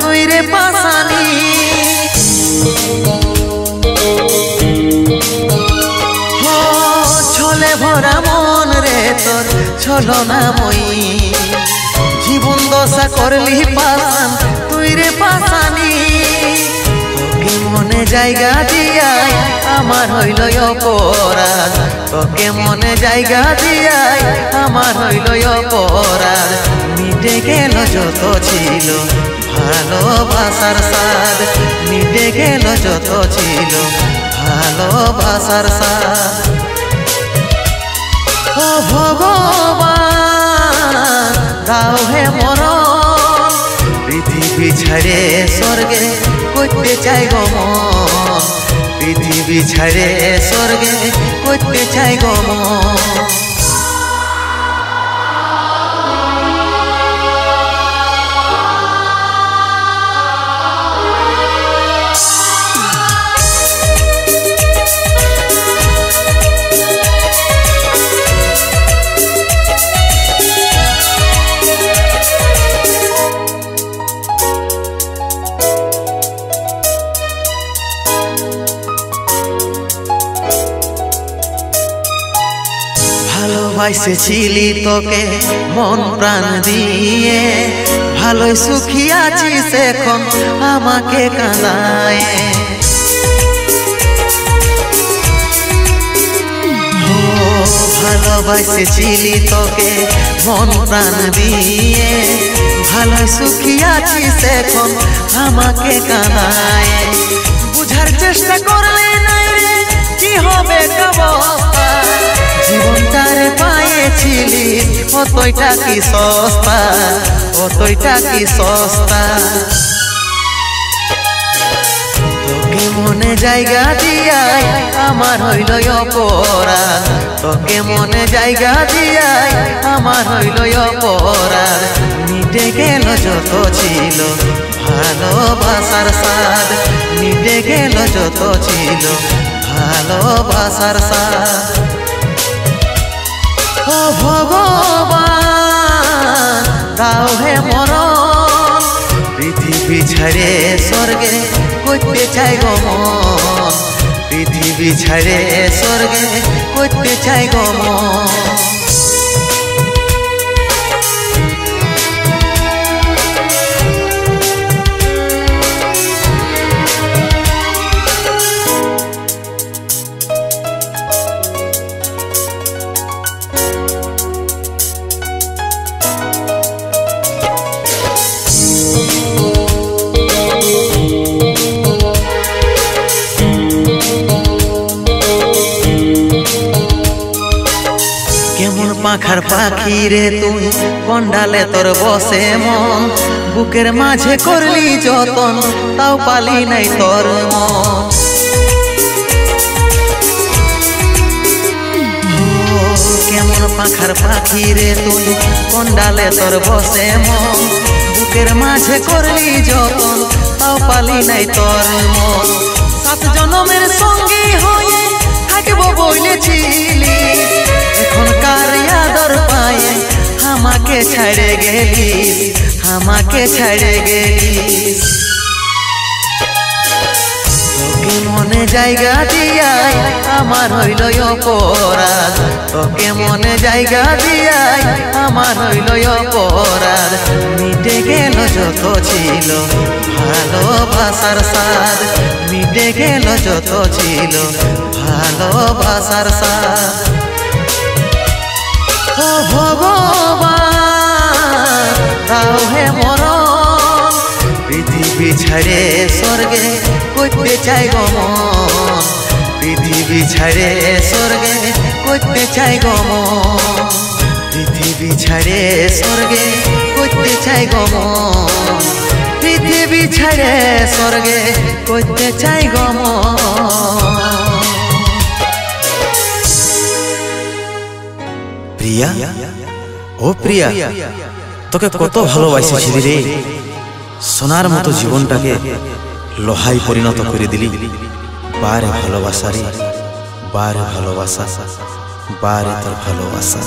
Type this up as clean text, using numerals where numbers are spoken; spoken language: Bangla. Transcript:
তুই রে পাশানি। ছলে ভরা মন রে তোর ছলনাময়ী, জীবন দশা করলি পাশান তুই রে পাশানি। তোকে মনে জায়গা দিয়াই আমার হইল অপরাধ, তোকে মনে জায়গা দিয়াই আমার হইল অপরাধ। মিটে গেল যত ছিল ভালোবাসার স্বাদ, মিটে গেল যত ছিল ভালোবাসার স্বাদ। ও ভগবান দাও হে মরণ, পৃথিবী ছেড়ে স্বর্গে করতে চাই গো মন, পৃথিবী ছেড়ে স্বর্গে করতে চাই গো মন। ভালোবাসেছিলি তোকে মন প্রাণ দিয়ে, ভালোই সুখী আছিস এখন আমাকে কাঁদায়। ভালোবাসেছিলি তোকে মন প্রাণ দিয়ে, ভালোই সুখী আছিস এখন আমাকে কাঁদায়। বুঝার চেষ্টা করলে নাই রে কি হবে অবস্থা, জীবনটারে পাইছিলি অতইটা কি সস্তা, অতইটা কি সস্তা। তোকে মনে জায়গা দিয়াই আমার হইল অপরাধ, তোকে মনে জায়গা দিয়াই আমার হইল অপরাধ। মিটে গেল যত ছিল ভালোবাসার স্বাদ, মিটে গেল যত ছিল ভালোবাসার স্বাদ। ও ভগবান দাও হে মরণ, পৃথিবী ছেড়ে স্বর্গে করতে চাই গো মন, পৃথিবী ছেড়ে স্বর্গে করতে চাই গো মন। কেমন পাখার পাখি রে তুই কন্ডালে তোর বসে মন, বুকের মাঝে করলি যতন তাও পালি নাই তোর মন। কেমন পাখার পাখি রে তুই কন্ডালে তোর বসে মন, বুকের মাঝে করলি যতন তাও পালি নাই তোর মন। 7 জনমের সঙ্গী হয়ে থাকবো বলেছিলি, এখনকার আদর পায়ে আমাকে ছেড়ে গেলিস, আমাকে ছেড়ে গেলিস। তোকে মনে জায়গা দিয়াই আমার হইল অপরাধ, তোকে মনে জায়গা দিয়াই আমার হইল অপরাধ। মিটে গেল যত ছিল ভালোবাসার স্বাদ, মিটে গেল যত ছিল ভালোবাসার স্বাদ। ও ভগবান দাও হে মরণ, পৃথিবী ছেড়ে স্বর্গে করতে চাই গো মন, পৃথিবী ছেড়ে স্বর্গে করতে চাই গো মন, পৃথিবী ছেড়ে স্বর্গে করতে চাই গো মন, পৃথিবী ছেড়ে স্বর্গে করতে চাই গো মন। প্রিয়া, ও প্রিয়া, তোকে কত ভালোবাসিছি রে, সোনার মতো জীবনটাকে লোহায় পরিণত করে দিলি। বারে ভালোবাসা রে, বারে ভালোবাসা, বারে তোর ভালোবাসা।